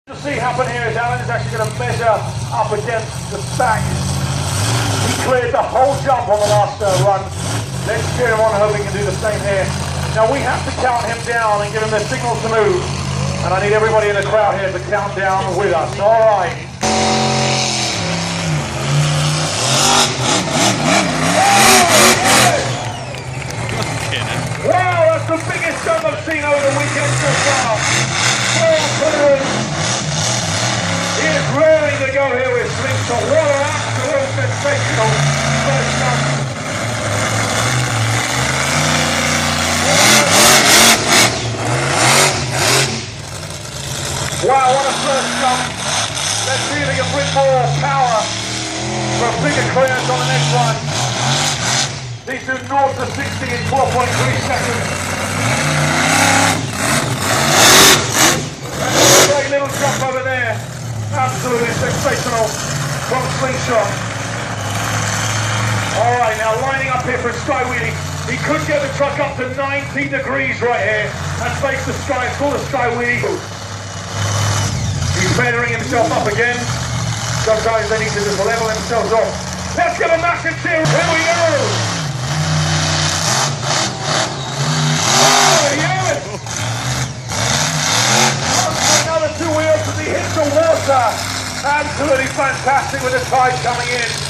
To see happen here is Alan is actually going to measure up against the stack. He cleared the whole jump on the last run. Let's cheer him on, hoping he can do the same here. Now we have to count him down and give him the signal to move. And I need everybody in the crowd here to count down with us. All right. Wow, that's the biggest jump I've seen over the weekend so far. He is raring to go here with Sling Shot. What an absolute sensational first jump. Wow, what a first jump. Let's see if he can bring more power for a bigger clearance on the next one. These do north to 60 in 12.3 seconds. And a great little jump over there. Absolutely sensational from Sling Shot. Alright, now lining up here for a sky wheelie. He could get the truck up to 90 degrees right here and face the sky. It's called a sky wheelie. He's feathering himself up again. Sometimes they need to just level themselves off. Let's give a massive cheer. Here we go. Oh, yes! Another 2 wheels as he hits the water. Absolutely fantastic with the tide coming in.